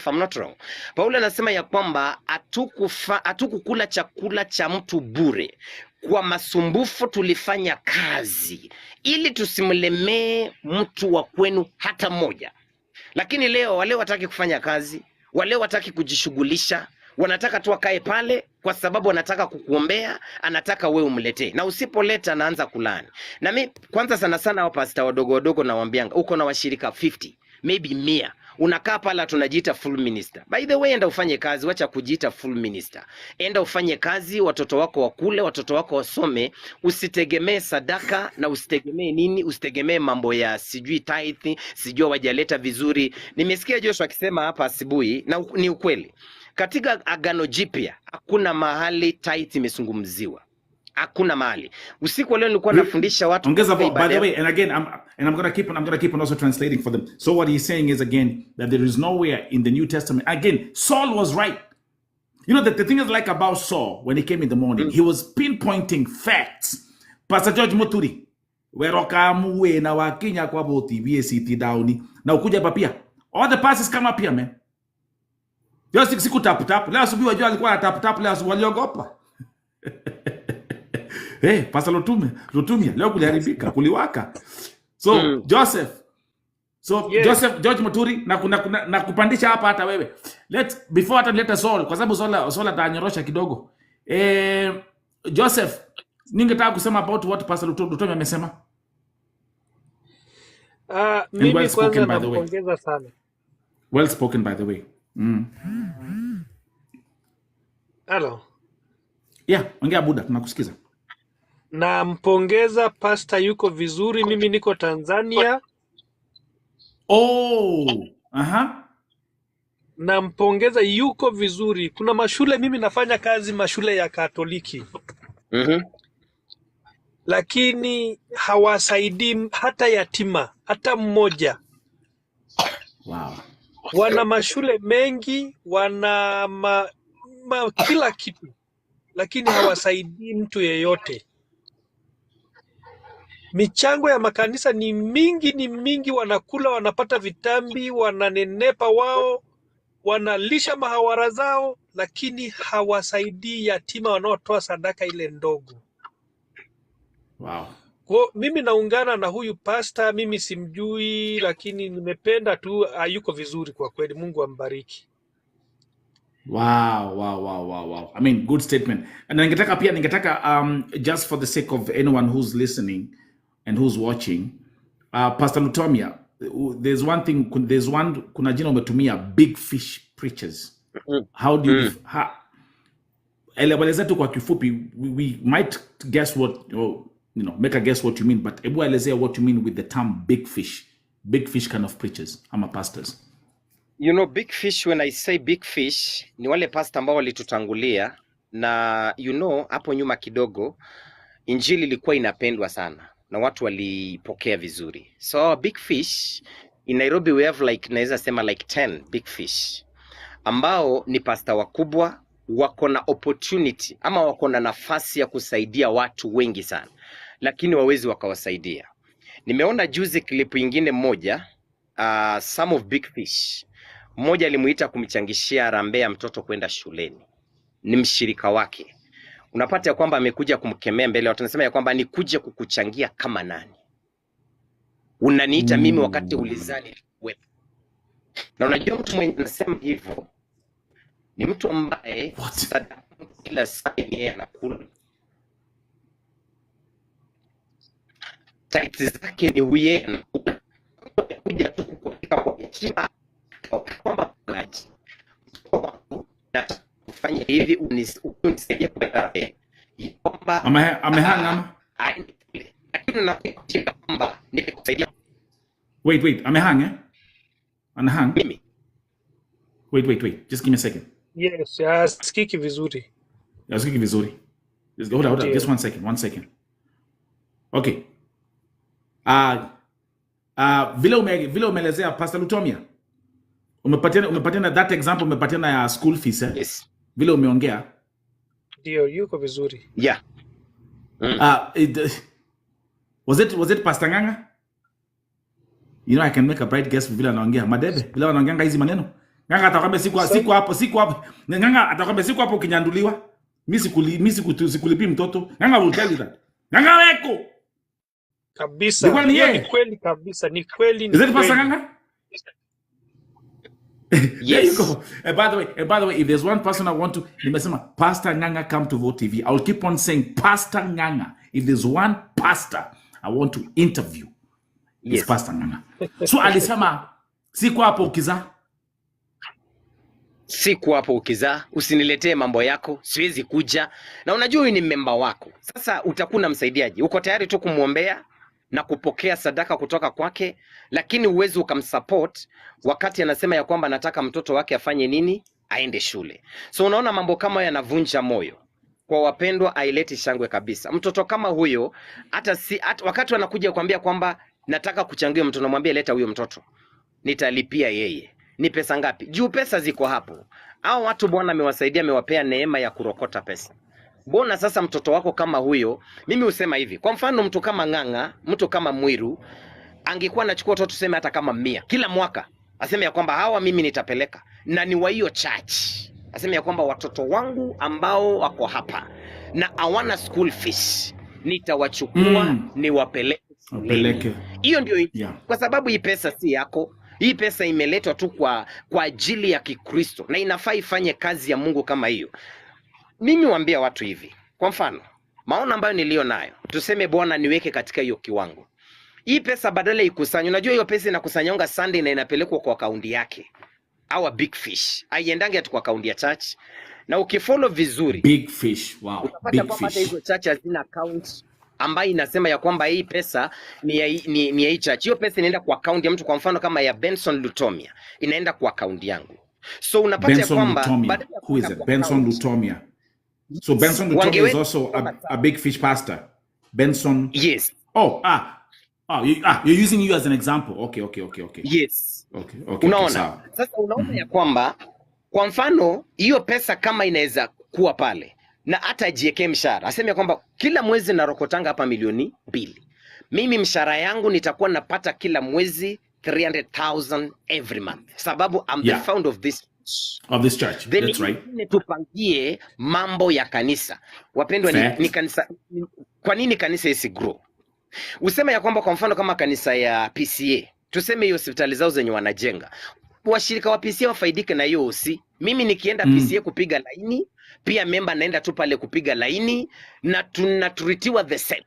if I'm not wrong. Paulo anasema ya kwamba hatukukula chakula cha mtu bure. Kwa masumbufu tulifanya kazi ili tusimlemee mtu wa kwenu hata mmoja. Lakini leo wale wataki kufanya kazi, wale wataki kujishughulisha, wanataka tu akae pale kwa sababu wanataka kukuombea, anataka wewe umletee. Na usipoleta anaanza kulani. Na mimi kwanza sana sana hao pasta wadogo wadogo nawaambianga, uko na washirika 50, maybe 100. Unakaa pala tunajiita full minister. By the way, enda ufanye kazi, wacha kujiita full minister. Enda ufanye kazi, watoto wako wakule, watoto wako wasome, usitegemee sadaka na usitegemee nini, usitegemee mambo ya sijui tithe, sijui wajaleta vizuri. Nimesikia Joshua akisema hapa asubuhi na ni ukweli. Katika Agano Jipya hakuna mahali tithe imezungumziwa. Hakuna mahali. Usiku leo nilikuwa nafundisha watu. By the way, and again, I'm going to keep on also translating for them. So what he's saying is again that there is nowhere in the New Testament. Again, Saul was right. You know that the thing is like about Saul when he came in the morning, he was pinpointing facts. Pastor George Muturi, weroka muwe na wakinya kwa boti VCT downi na ukuja papia. All the pastors come up here, man. Just siku tap. Leo asubuhi wajua alikuwa tap leo asubuhi waliogopa. Hey, Pastor Lutumia, leo kuliharibika, kuliwaka. So, Joseph. So, yes. Joseph, George Muturi, na kupandisha hapa hata wewe. Before hata leta Saul, kwa sababu Saul atanyorosha kidogo. Joseph, ningetaka kusema about what Pastor Lutumia amesema. Mimi kwanza nampongeza sana. Well spoken by the way. Hello. Yeah, ongea Buda, tunakusikiza. Nampongeza pastor, yuko vizuri. Mimi niko Tanzania. Nampongeza, yuko vizuri. Kuna mashule, mimi nafanya kazi mashule ya Katoliki. Lakini hawasaidii hata yatima, hata mmoja. Wow. Wana mashule mengi, wana kila kitu, lakini hawasaidii mtu yeyote. Michango ya makanisa ni mingi, wanakula, wanapata vitambi, wananenepa wao, wanalisha mahawara zao, lakini hawasaidii yatima wanaotoa sadaka ile ndogo. Wow. Kwa mimi naungana na huyu pastor, mimi simjui, lakini nimependa tu yuko vizuri kwa kweli. Mungu ambariki. Wow. I mean, good statement. And ningetaka just for the sake of anyone who's listening and who's watching, Pastor Lutumia, kuna jina umetumia, big fish preachers. How do you eleza tu kwa kifupi, we might guess what, make a guess what you mean, but ebu elezea what you mean with the term big fish kind of preachers ama pastors. You know, big fish, when I say big fish, ni wale pastor ambao walitutangulia, na hapo nyuma kidogo injili ilikuwa inapendwa sana na watu walipokea vizuri. So big fish in Nairobi we have naweza sema 10 big fish ambao ni pastor wakubwa, wako na opportunity ama wako na nafasi ya kusaidia watu wengi sana, lakini wawezi wakawasaidia. Nimeona juzi klipu ingine moja, some of big fish. Mmoja alimuita kumchangishia harambee ya mtoto kwenda shuleni. Ni mshirika wake. Unapata ya kwamba amekuja kumkemea mbele watu, anasema ya kwamba nikuje kukuchangia kama nani? Unaniita mimi wakati ulizani wewe. Na unajua mtu mwenye anasema hivyo ni mtu ambaye sadaka kila saa yeye anakula. Tithe zake ni wewe kuja tu kwa heshima kwamba plaji na kufanya hivi unisaidie kwa tarehe kwamba amehanga lakini nakuja kwamba nikusaidia. Wait, amehanga anahang mimi. Wait, just give me a second. Yes, sikiki vizuri. Sikiki vizuri. Just hold on, just one second. Okay. Vile umeelezea Pastor Lutumia, umepatiana that example, umepatiana ya school fees, Yes. Vile umeongea. Ndio, yuko vizuri. Yeah. Was it Pastor Nganga? I can make a bright guess vile anaongea. Madebe, vile anaongea hizi maneno. Nganga atakwambia siku hapo. Nganga atakwambia siku hapo kinyanduliwa. Mimi sikulipi mtoto. Nganga will tell you that. Nganga weko. Kabisa. Ni kweli kabisa. Ni kweli. Is that Pastor Nganga? Yes. There you go. And by the way, if there's one person I want to, nimesema Pastor Nganga come to Vote TV. I'll keep on saying Pastor Nganga. If there's one pastor I want to interview, yes, it's Pastor Nganga. So alisema siku hapo ukizaa, usiniletee mambo yako, siwezi kuja. Na unajua huyu ni memba wako. Sasa utakuwa na msaidiaji. Uko tayari tu kumwombea na kupokea sadaka kutoka kwake, lakini uwezo ukamsupport wakati anasema ya kwamba anataka mtoto wake afanye nini? Aende shule. So unaona mambo kama yanavunja moyo. Kwa wapendwa, haileti shangwe kabisa. Mtoto kama huyo hata wakati wanakuja kuambia kwamba nataka kuchangia mtoto, namwambia leta huyo mtoto, nitalipia yeye. Ni pesa ngapi? Juu pesa ziko hapo. Hao watu Bwana amewasaidia, amewapea neema ya kurokota pesa. Mbona sasa mtoto wako kama huyo, mimi husema hivi, kwa mfano mtu kama Nganga, mtu kama Mwiru, angekuwa anachukua watoto tuseme hata kama 100 kila mwaka, aseme ya kwamba hawa mimi nitapeleka na ni wa hiyo church. Aseme ya kwamba watoto wangu ambao wako hapa na hawana school fees, nitawachukua niwapeleke. Hiyo ndio kwa sababu hii pesa si yako. Hii pesa imeletwa tu kwa ajili ya Kikristo na inafaa ifanye kazi ya Mungu kama hiyo. Mimi waambia watu hivi, kwa mfano, maono ambayo nilio nayo, tuseme Bwana niweke katika hiyo kiwango. Hii pesa badala ikusanywe, unajua hiyo pesa inakusanyonga Sunday na inapelekwa kwa akaunti yake. Our big fish. Haiendangi atu kwa akaunti ya church. Na ukifollow vizuri, big fish, wow, big fish. Hizo church hazina account ambayo inasema ya kwamba hii pesa ni ya hii church. Hiyo pesa inaenda kwa account ya mtu, kwa mfano kama ya Benson Lutomia, inaenda kwa account yangu. So unapata ya kwamba who is it? Benson Lutomia. So Benson Lutomia is also a big fish pastor. Benson. Yes. You're using you as an example. Okay. Yes. Okay. Unaona? Okay, sasa unaona ya kwamba kwa mfano hiyo pesa kama inaweza kuwa pale na hata jieke mshahara. Aseme kwamba kila mwezi narokotanga hapa 2,000,000. Mimi mshahara yangu nitakuwa napata kila mwezi 300,000 every month. Sababu I'm the founder of this church. That's right. Tupangie mambo ya kanisa. Wapendwa, ni kanisa. Kwa nini kanisa isi grow? Useme ya kwamba kwa mfano kama kanisa ya PCA, tuseme hiyo hospitali zao zenye wanajenga, washirika wa PCA wafaidike na hiyo OC. Mimi nikienda PCA kupiga laini, pia memba naenda tu pale kupiga laini na tunaturitiwa the same.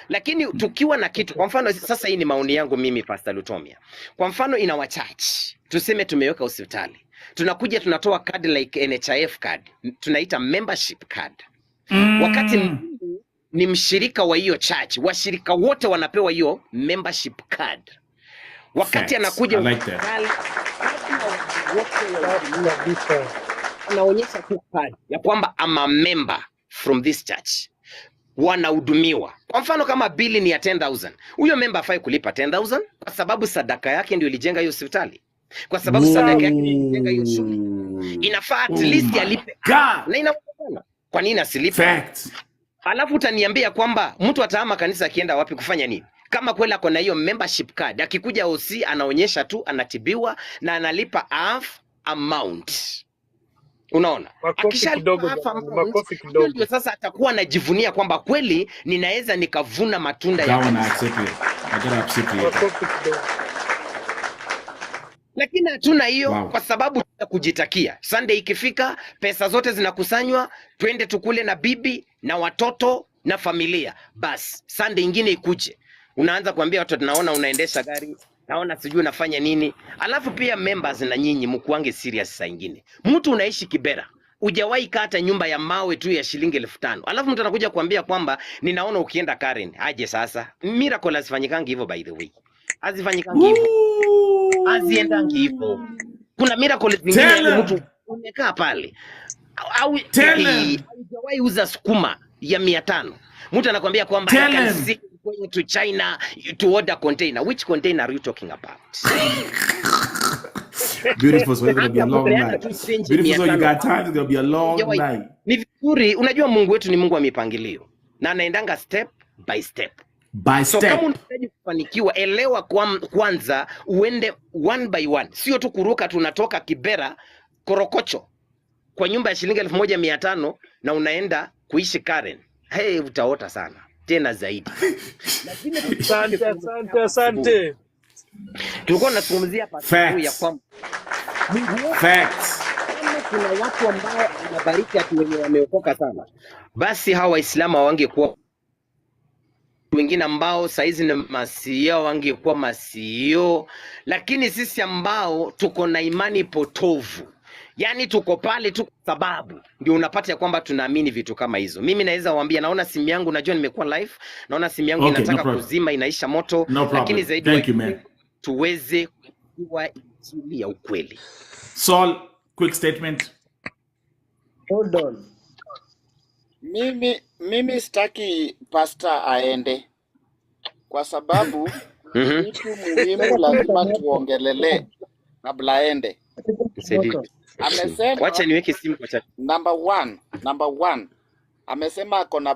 Lakini tukiwa na kitu, kwa mfano sasa hii ni maoni yangu mimi Pastor Lutomia. Kwa mfano in our church, tuseme tumeweka hospitali. Tunakuja tunatoa card like NHIF card. Tunaita membership card. Wakati ni mshirika wa hiyo church, washirika wote wanapewa hiyo membership card. Wakati anakuja anaonyesha tu card ya kwamba I'm a member from this church. Wanahudumiwa. Kwa mfano kama bili ni ya 10,000. Huyo member afai kulipa 10,000 kwa sababu sadaka yake ndio ilijenga hiyo hospitali. Kwa sababu sadaka yake ndio ilijenga hiyo shule. Inafaa at least alipe. Na inawezekana. Kwa nini asilipe? Alafu utaniambia kwamba mtu atahama kanisa akienda wapi kufanya nini? Kama kweli ako na hiyo membership card, akikuja OC anaonyesha tu anatibiwa na analipa half amount. Unaona? Makofi kidogo. Ndio sasa atakuwa anajivunia kwamba kweli ninaweza nikavuna matunda ya kanisa. Lakini hatuna hiyo kwa sababu ya kujitakia. Sunday ikifika, pesa zote zinakusanywa, twende tukule na bibi na watoto na familia. Bas, Sunday ingine ikuje. Unaanza kuambia watu tunaona unaendesha gari, naona sijui unafanya nini. Alafu pia members na nyinyi mkuange serious saa ingine. Mtu unaishi Kibera, hujawahi kata nyumba ya mawe tu ya shilingi 5,000. Alafu mtu anakuja kuambia kwamba ninaona ukienda Karen. Aje sasa. Miracle hazifanyikangi hivyo by the way. Hazifanyikangi hivyo. Haziendangi hivyo. Kuna miracle zingine mtu umekaa pale. Au hujawahi uza sukuma ya 500. Mtu anakuambia kwamba going to China to order container. Which container are you talking about? Beautiful, so it's going to be a long night. Beautiful, so you got time, it's going to be a long night. Ni vizuri, unajua Mungu wetu ni Mungu wa mipangilio. Na anaendanga step by step. by So kama step. unahitaji kufanikiwa, elewa kwanza, uende one by one, sio tu kuruka tunatoka Kibera Korokocho kwa nyumba ya shilingi 1500 na unaenda kuishi Karen. Hey, utaota sana tena zaidi. Asante. Tulikuwa tunazungumzia pastor ya kwamba Facts. kuna watu ambao wanabariki ati wenye wameokoka sana, basi hawa Waislamu hawangekuwa wengine ambao saizi na masio wangekuwa masio, lakini sisi ambao tuko na imani potovu, yani tuko pale tu sababu ndio unapata ya kwamba tunaamini vitu kama hizo. Mimi naweza waambia, naona simu yangu, najua nimekuwa live, naona simu yangu inataka kuzima, inaisha moto, lakini zaidi tuweze kuwa injili ya ukweli. Saul, quick statement. Hold on. Mimi sitaki pastor aende kwa sababu kitu muhimu lazima tuongelele kabla aende. Amesema, wacha niweke simu kwa chat. Number one. Amesema akona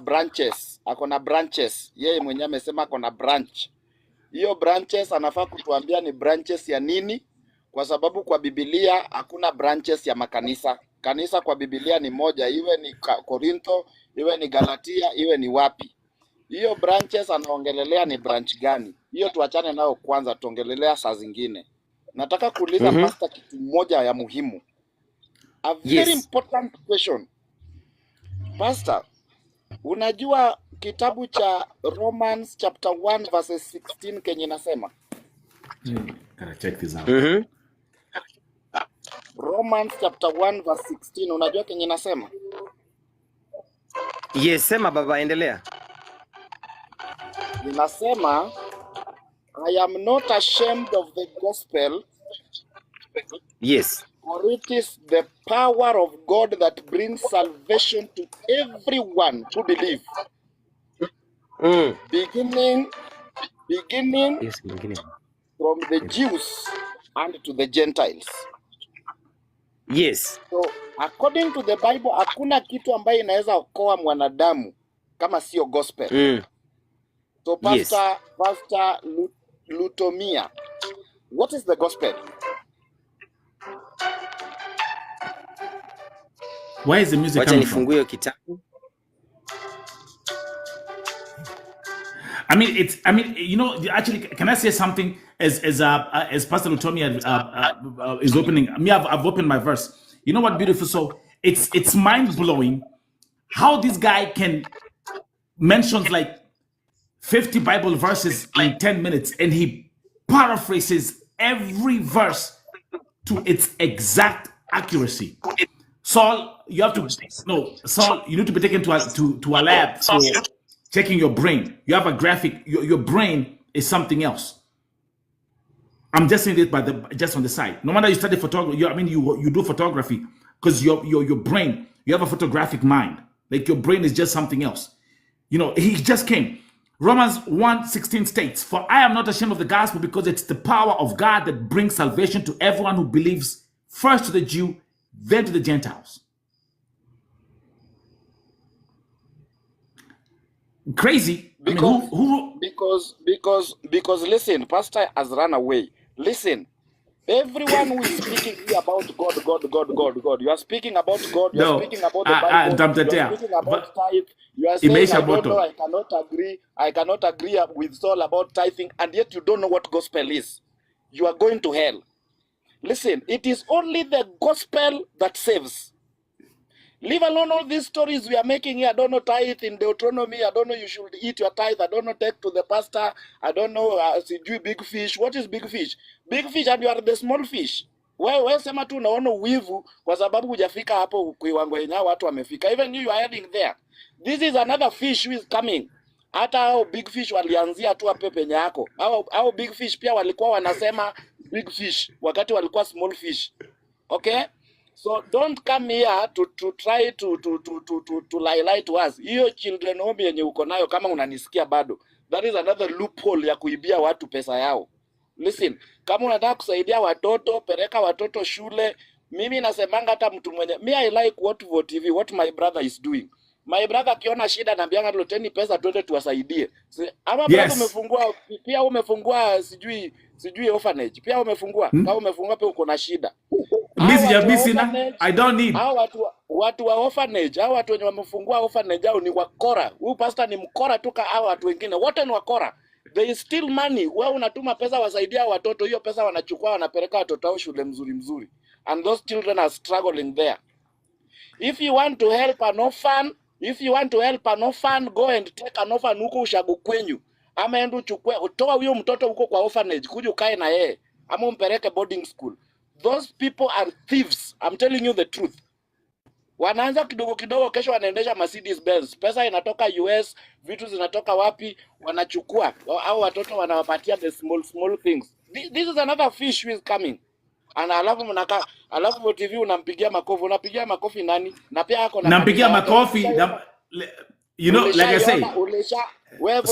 branches. Yeye mwenyewe amesema akona branch. Hiyo branches anafaa kutuambia ni branches ya nini, kwa sababu kwa Biblia hakuna branches ya makanisa. Kanisa kwa Biblia ni moja, iwe ni Korintho, iwe ni Galatia, iwe ni wapi. Hiyo branches anaongelelea ni branch gani? Hiyo tuachane nao kwanza, tuongelelea saa zingine. Nataka kuuliza pastor kitu moja ya muhimu. A very important question. Pastor, unajua kitabu cha Romans chapter 1 verses 16 kenye nasema? Gotta check this out. Romans chapter 1 verse 16, unajua kenye nasema? Yes, sema baba, endelea. Inasema, I am not ashamed of the gospel. Yes. For it is the power of God that brings salvation to everyone who believes. Beginning from the Jews and to the Gentiles. Yes. So, according to the Bible, hakuna kitu ambaye inaweza okoa mwanadamu kama sio gospel. So, Pastor Lutomia, what is the gospel? Where is the music coming from? Nifungue kitabu. I mean, you know, actually, can I say something as Pastor Lutomia is opening? I've opened my verse. You know what, beautiful soul? It's mind blowing how this guy can mentions like 50 Bible verses in 10 minutes, and he paraphrases every verse to its exact accuracy. Saul, you need to be taken to a lab for checking your brain. You have a graphic. Your brain is something else. I'm just saying this just on the side. No matter you study photography, you do photography because your brain, you have a photographic mind. Like your brain is just something else. You know, he just came. Romans 1:16 states, "For I am not ashamed of the gospel, because it's the power of God that brings salvation to everyone who believes, first to the Jew, then to the Gentiles." Crazy. Because listen, pastor has run away. Listen, everyone who is speaking here about God. You are speaking about God. You are speaking about the Bible. You are speaking about tithe. You are saying, I cannot agree with Saul about tithing, and yet you don't know what gospel is. You are going to hell. Listen, it is only the gospel that saves. Leave alone all these stories we are making here. I don't know tithe in Deuteronomy. I don't know you should eat your tithe. I don't know take to the pastor. I don't know big fish. What is big fish? Big fish, and you are the small fish. Wewe sema tu unaona uwivu kwa sababu hujafika hapo kiwango yenyewe watu wamefika. Even you are heading there. This is another fish who is coming. Hata hao big fish walianzia tu hapo penye yako. Hao big fish pia walikuwa wanasema big fish wakati walikuwa small fish. Okay? So don't come here to try to lie to us. Hiyo children home yenye uko nayo, kama unanisikia bado, that is another loophole ya kuibia watu pesa yao. Listen, kama unataka kusaidia watoto, peleka watoto shule. Mimi nasemanga hata mtu mwenye, I like what my brother is doing. My brother akiona shida anaambianga loteni pesa twende tuwasaidie. Ama Yes. brother umefungua sijui orphanage. Pia umefungua. Kama umefungua pia uko na shida. I don't need. Hao watu wa orphanage, hao watu wenye wamefungua orphanage hao ni wakora. Huyu pastor ni mkora tuka hao watu wengine. Wote ni wakora. They steal money. Wewe unatuma pesa wasaidia watoto, hiyo pesa wanachukua wanapeleka watoto wao shule mzuri. And those children are struggling there. If you want to help an orphan, go and take an orphan huko ushago kwenyu. Ama endo chukue, utoa huyo mtoto huko kwa orphanage, kuja ukae na yeye. Ama umpeleke boarding school. Those people are thieves. I'm telling you the truth. Wanaanza kidogo kesho wanaendesha Mercedes Benz. Pesa inatoka US, vitu zinatoka wapi, wanachukua. Au watoto wanawapatia the small things. This is another fish who is coming. And alafu TV unapigia makofi nani? Na pia yako na nampigia makofi, you know, like I say. Wewe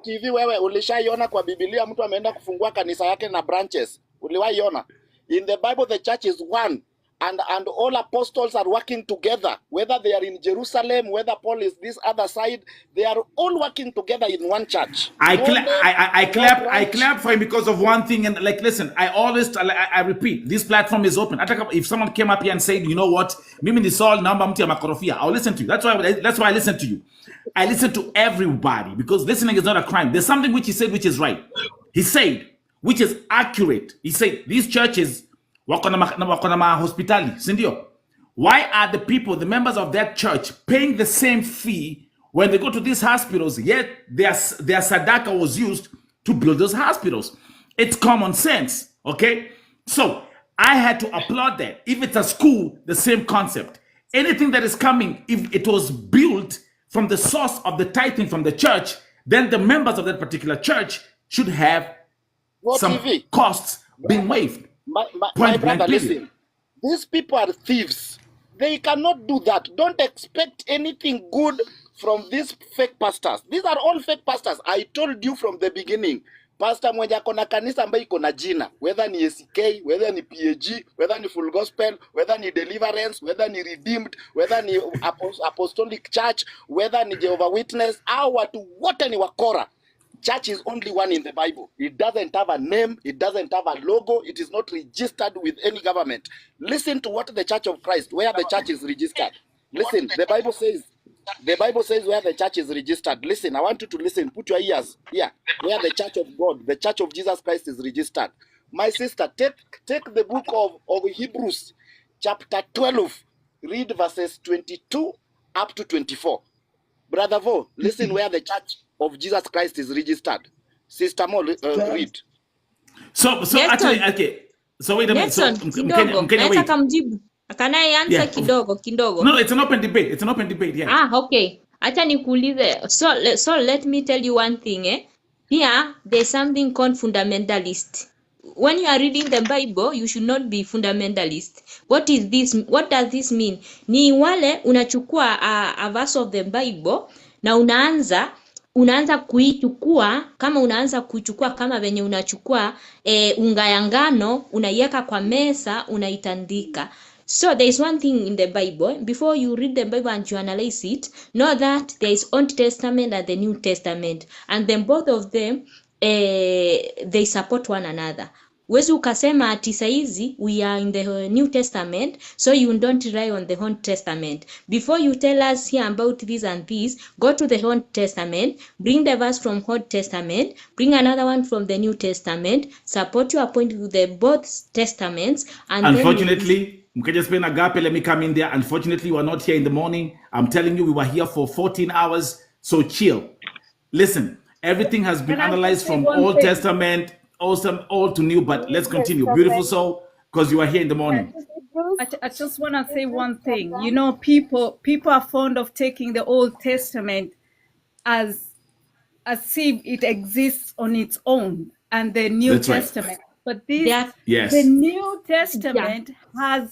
TV wewe ulishaiona kwa Biblia mtu ameenda kufungua kanisa yake na branches. Uliwaiona? In the Bible the church is one. And all apostles are working together, whether they are in Jerusalem, whether Paul is this other side, they are all working together in one church. I clap for him because of one thing. And like, listen, I repeat, this platform is open. If someone came up here and said, you know what, mimi ni Saul, naomba mtu ya makorofia, I'll listen to you. That's why I listen to you. I listen to everybody because listening is not a crime. There's something which he said, which is right. He said, which is accurate. He said, these churches, wako na hospitali, sindio? Why are the people, the members of that church, paying the same fee when they go to these hospitals, yet their sadaka was used to build those hospitals? It's common sense, okay? So I had to applaud that. If it's a school, the same concept. Anything that is coming, if it was built from the source of the tithing from the church, then the members of that particular church should have some costs being waived. My brother, listen. These people are thieves. They cannot do that. Don't expect anything good from these fake pastors. These are all fake pastors. I told you from the beginning. Pastor mwenye kona kanisa ambayo iko na jina, whether ni SK, whether ni PAG, whether ni Full Gospel, whether ni Deliverance, whether ni Redeemed, whether ni Apostolic Church, whether ni Jehovah Witness, au watu wote ni wakora. Church is only one in the Bible. It doesn't have a name. It doesn't have a logo. It is not registered with any government. Listen to what the Church of Christ, where the church is registered. Listen, the Bible says where the church is registered. Listen, I want you to listen. Put your ears here. Where the Church of God, the Church of Jesus Christ is registered. My sister, take the book of Hebrews, chapter 12. Read verses 22 up to 24. Brother Vo, listen where the Church of Jesus Christ is registered. Sister Mo, read. So actually, okay. So wait a minute. So Can I answer kidogo? No, it's an open debate. It's an open debate, yeah. Okay. Acha nikuulize. So let me tell you one thing, Here, there's something called fundamentalist. When you are reading the Bible, you should not be fundamentalist. What is this? What does this mean? Ni wale unachukua a verse of the Bible na unaanza kuichukua kama venye unachukua unga ya ngano unaiweka kwa mesa unaitandika. So there is one thing in the Bible. Before you read the Bible and you analyze it, know that there is Old Testament and the New Testament, and then both of them they support one another. Wezi ukasema ati saizi we are in the New Testament, so you don't rely on the Old Testament. Before you tell us here about this and this, go to the Old Testament, bring the verse from Old Testament, bring another one from the New Testament, support your point with the both testaments. And unfortunately, let me come in there. Unfortunately, we are not here in the morning. I'm telling you, we were here for 14 hours. So chill. Listen, everything has been analyzed from Old Testament, old to new, but let's continue. Beautiful soul, because you are here in the morning. I just want to say one thing. You know, people are fond of taking the Old Testament as if it exists on its own, and the New Testament. But the New Testament has